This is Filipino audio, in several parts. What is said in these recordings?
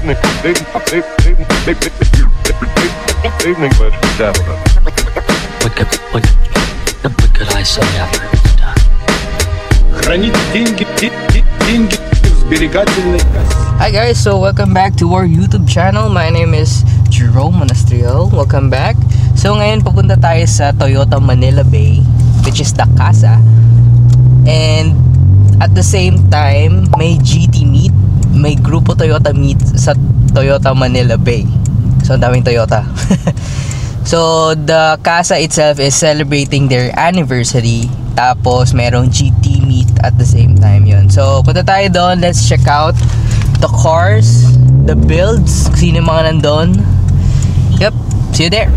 Evening, ladies and gentlemen. What could I say after it's done? Хранить деньги в сберегательной кассе. Hi guys, so welcome back to our YouTube channel. My name is Jerome Monastrial. Welcome back. So ngayon papunta tayo sa Toyota Manila Bay, which is the Casa. And at the same time, may GT meet, may Grupo Toyota meet sa Toyota Manila Bay. So ang daming Toyota. So the Casa itself is celebrating their anniversary. Tapos merong GT meet at the same time yun. So punta tayo doon. Let's check out the cars, the builds, sino yung mga nandun. Yep, see you there.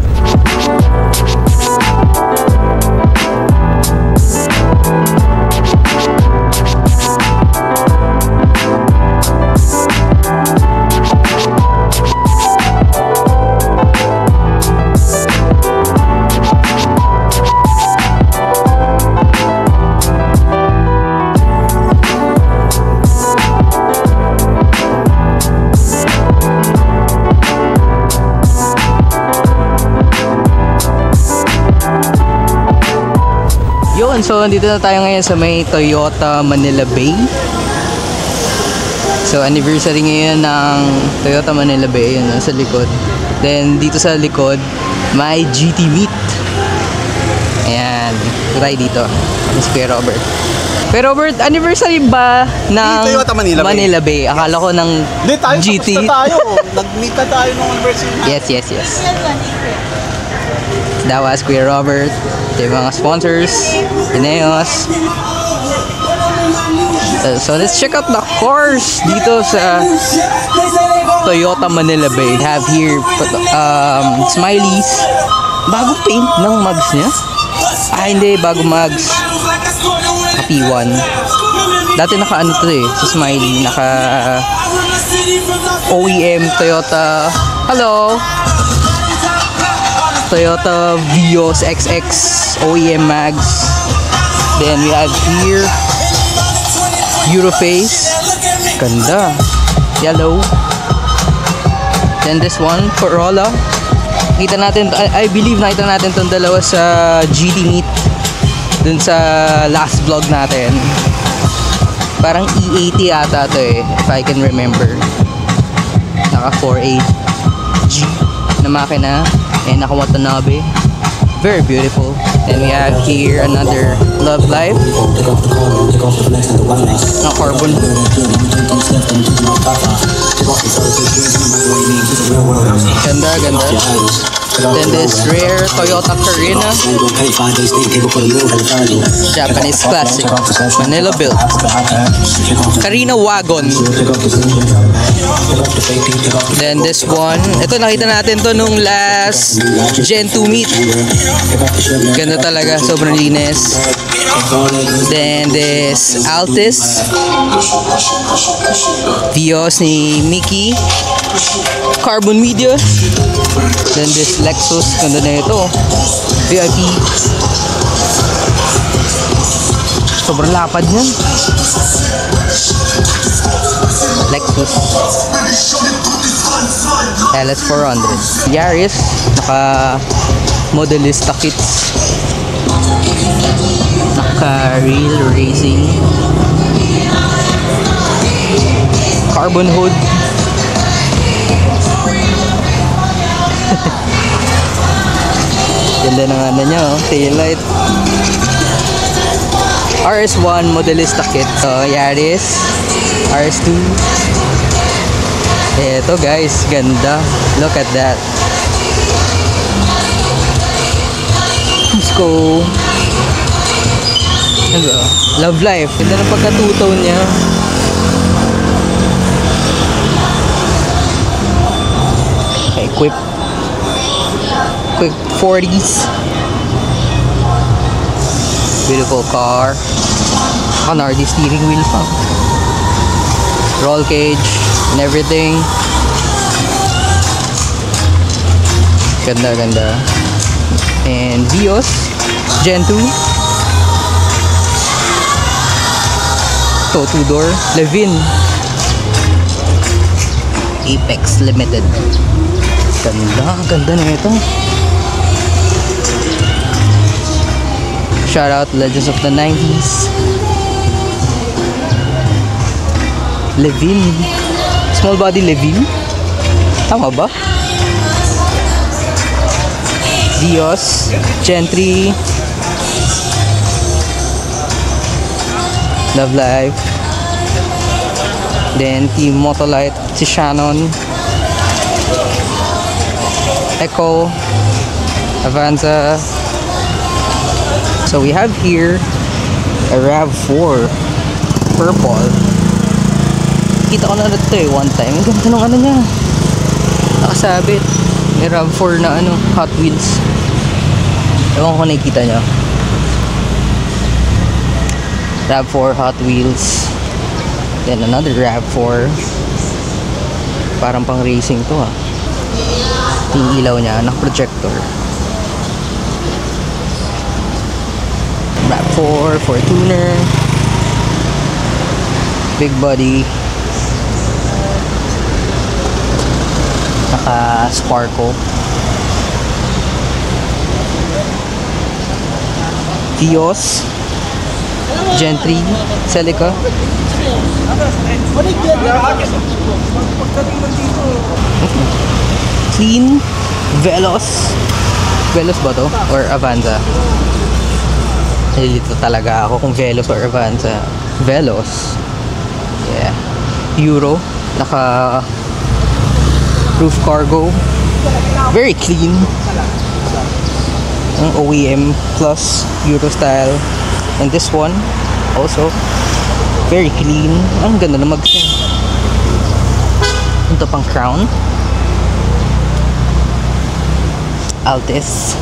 So, nandito na tayo ngayon sa may Toyota Manila Bay. So, anniversary ngayon ng Toyota Manila Bay. Yun, sa likod. Then, dito sa likod, may GT meet. Ayan. Tayo dito. Mas Kuya Robert. Kuya Robert, anniversary ba ng Toyota Manila Bay? Akala ko ng GT. Hindi tayo. Nag-meet na tayo ng anniversary na. Yes. That was Kuya Robert. Yung mga sponsors, Ineos. So let's check out the cars dito sa Toyota Manila Bay. We have here Smileys. Bago paint ng mugs niya. Hindi, bago mugs. Naka P1. Dati naka ano to eh, sa Smiley. Naka OEM Toyota. Hello! Toyota Vios XX OEM mags. Then we have here Euroface. Ganda. Yellow. Then this one Corolla. Kita natin, I believe nakita natin tong dalawa sa GT meet dun sa last vlog natin. Parang E80 ata to eh, if I can remember. Naka 4AG na makina. And naka Watanabe, very beautiful. And we have here another Love Life na carbon. Ganda. Then this rare Toyota Carina, Japanese classic, Manila built. Carina wagon. Then this one, ito nakita natin to nung last Gen 2 meet. Ganda talaga, sobrang linis. Then this Altis, Vios ni Mickey, carbon media. Then this Lexus, ganda na ito, VIP. Sobrang lapad niya. Lexus LS 400. Yaris, naka modelista kits, naka real racing, carbon hood. Ganda ng ano niya, oh, taillight. RS1 modelista kit. So Yaris, RS2. Eto guys, ganda. Look at that. Cusco. Ano? Love Life. Ganda ng pagkatutaw niya. Quick 40s. Beautiful car. Naka-NRD steering wheel pa. Roll cage and everything. Ganda. And Vios Gen 2. Ito, two-door. Levin. Apex Limited. Ganda na ito. Shout out Legends of the 90s. Levine. Small body Levine. Tama ba? Dios. Gentry. Love Life. Then Team Motolite. Si Shannon. Echo. Avanza. So we have here a RAV4 purple. Kita ko na ito one time. Ang ganda ng ano niya. Nakasabit. May RAV4 na Hot Wheels. Ewan ko nakikita nyo. RAV4 Hot Wheels. Then another RAV4. Parang pang racing to Yung ilaw niya, naka-projector. RAV4 Fortuner. Big body. Naka-sparkle. Vios. Gentry. Celica. Clean. Veloz. Veloz ba to? Or Avanza? Nalilito talaga ako kung Veloz or Avanza. Veloz. Yeah. Euro. Naka roof cargo. Very clean. Ang OEM plus Euro style. And this one also very clean. Ang ganda na mag-sim. Ito pang crown. Altis.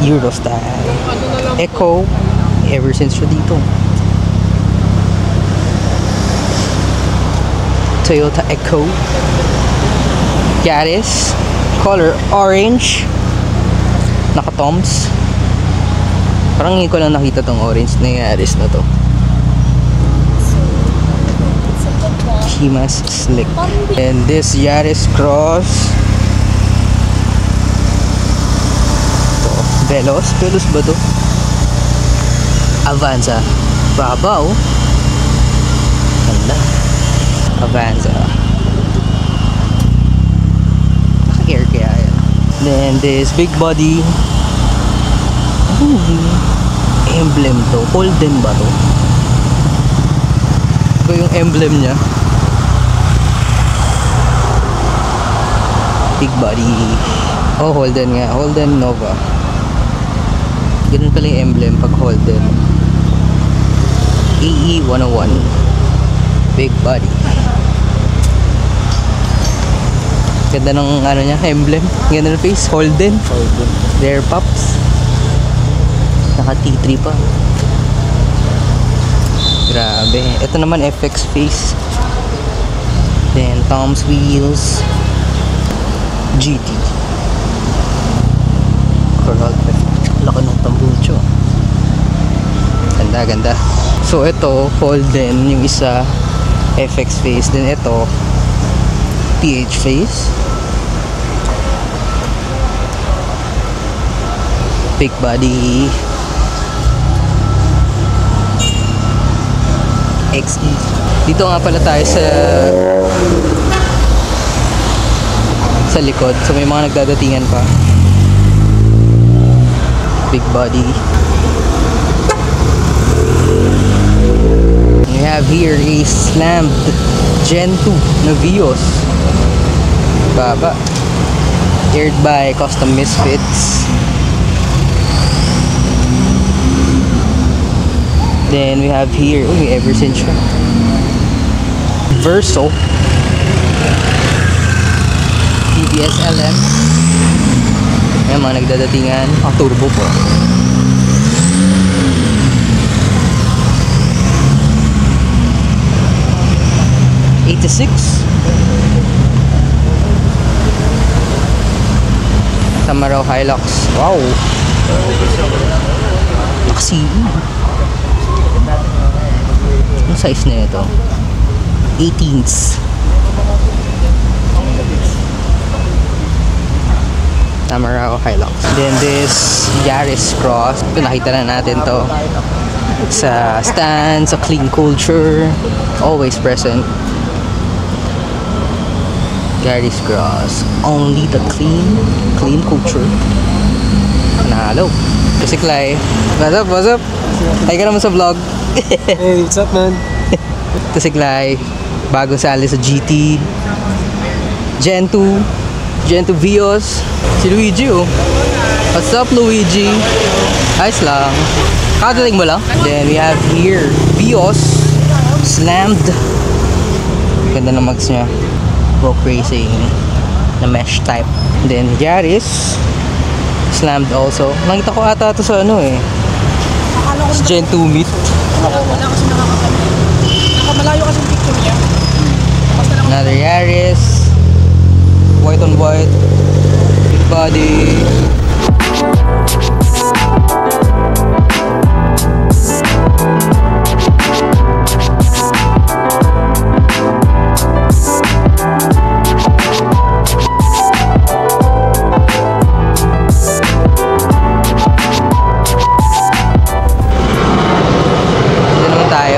Euro style. Echo. Ever since siya dito. Toyota Echo. Yaris. Color orange. Naka-toms. Parang hindi ko lang nakita tong orange na Yaris na to. Himas Slick. And this Yaris Cross. Veloz? Veloz ba to? Avanza. Babaw. Ganda. Avanza. Naka-air kaya yan. Then this big body. Emblem to. Holden ba to? Ito yung emblem niya. Big body. Oh, Holden nga. Holden Nova. Ganun pala yung emblem pag Holden. AE 101. Big body. Ganda ng ano niya, emblem. Ganda ng face. Holden. Their pops. Naka T3 pa. Grabe. Ito naman FX face. Then Tom's wheels. GT. Coral F. Laki ng tambucho. Ganda, ganda. So ito, Holden yung isa, FX face. Then ito, PH face. Big body. XE. Dito nga pala tayo sa likod. So may mga nagdadatingan pa. Big body. We have here a slammed Gen 2 na Vios. Baba. Aired by Custom Misfits. Then we have here, ever since siya. Verso. TVS LM. Ayan, mga nagdadatingan. Turbo po. '86. Tamaraw Hilux. Wow. Naka-CE. Anong size na ito? 18s. Tamaraw Hilux. Then this Yaris Cross. Nakita na natin to. Sa stand, sa clean culture. Always present. Yaris Cross. Only the clean culture. Panalo. Kasi Clay. What's up? Ay ka naman sa vlog. Hey, what's up, man? Kasi Clay. Bagong sali sa GT. Gen 2 Vios. Si Luigi oh. What's up Luigi? Ayos lang. Kadating mo lang. Then we have here Vios Slammed. Ganda ng mags niya. Rock Racing na mesh type. Then Yaris Slammed also. Nakita ko ata ito sa ano eh. Sa Gen 2 meet. Nakamalayo kasi yung picture niya. Another Yaris. White on white. Big body.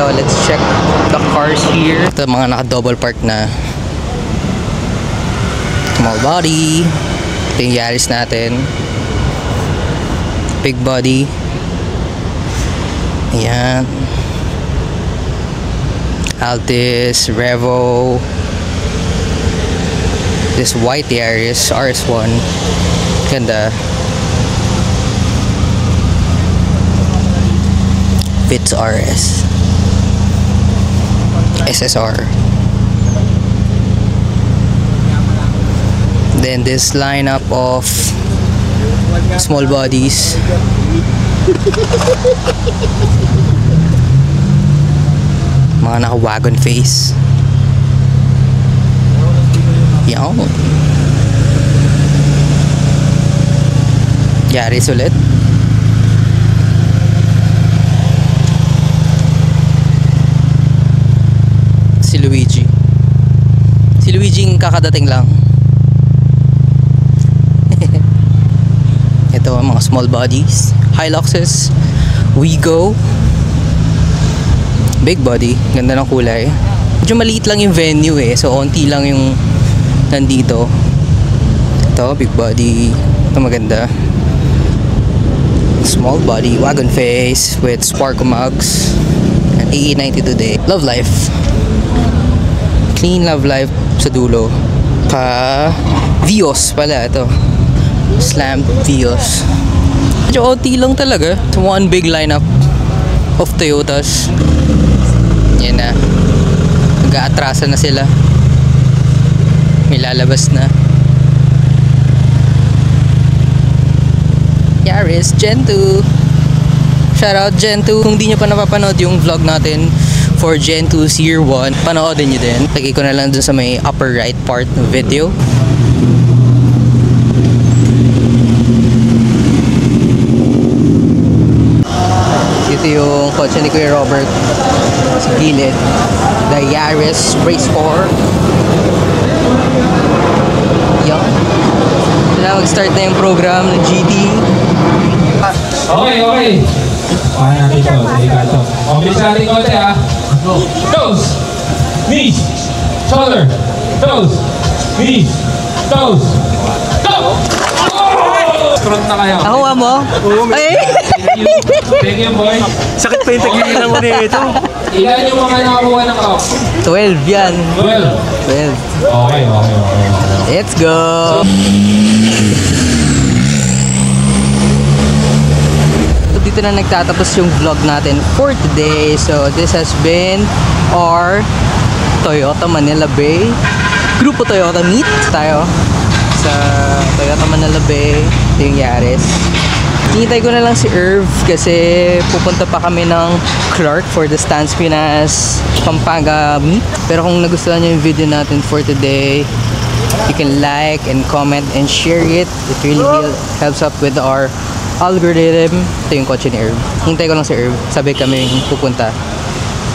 Let's check the cars here. Ito mga naka-double park na small body. Ito yung Yaris natin. Big body. Ayan. Altis, Revo. This white Yaris RS1. Ganda. Fitz RS. SSR. Then this lineup of small bodies. Mga naka-wagon face. Yan. Yaris ulit. Si Luigi yung kakadating lang. Ito mga small bodies, Hiluxes, Wigo, big body, ganda ng kulay. Medyo maliit lang yung venue eh, so onti lang yung nandito. Ito big body, ito maganda. Small body, wagon face with Sparko mugs and AE90 today. Love life. Clean love life sa dulo. Vios pala ito. Slammed Vios. Medyo OT lang talaga. It's one big lineup of Toyotas. Yan na. Nag-aatrasa na sila. May lalabas na. Yaris Gen 2. Shoutout Gen 2. Kung di nyo pa napapanood yung vlog natin for Gen 2 Year 1, panoodin nyo din. Lagay ko na lang dun sa may upper right part ng video. Ito yung kotse ni Kuya Robert sa gilid. The Yaris Race 4. Yan. Ito na, mag-start na yung program ng GT. Okay. Kaya natin ito. Ito. Mabilis natin konti ha. Toes, knees, shoulder, toes, knees, toes, go! Front na kayo. Nakuha mo? Ay! Thank you, boy. Sakit pa yung tagilan mo nito. Ilan yung mga nakakuha ng cup? 12 yan. 12. 12. Okay. Let's go! Dito na nagtatapos yung vlog natin for today. So this has been our Toyota Manila Bay Grupo Toyota meet tayo sa Toyota Manila Bay. Ito yung Yaris. Hinintay ko na lang si Irv kasi pupunta pa kami ng Clark for the Stance Pinas Pampanga meet. Pero kung nagustuhan nyo yung video natin for today, you can like and comment and share it. It really helps up with our algorithm. Ito yung kotse ni Irv. Hintay ko lang si Irv. Sabay kami pupunta.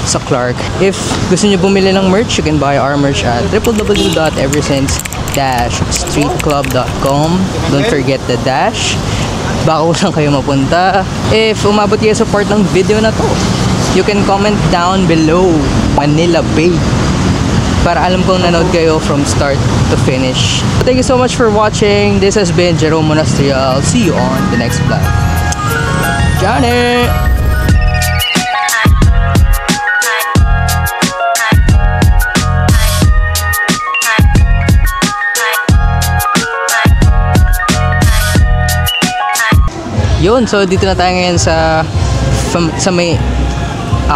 sa Clark. If gusto nyo bumili ng merch, you can buy our merch at www.eversince-streetclub.com. Don't forget the dash. Baka kung saan kayo mapunta. If umabot kayo sa part ng video na to, you can comment down below Manila Bay para alam kong nanood kayo from start to finish. Thank you so much for watching. This has been Jerome Monastrial. I'll see you on the next vlog. Johnny! Yun, so dito na tayo ngayon sa may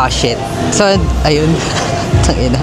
shit. So ayun. Tangina.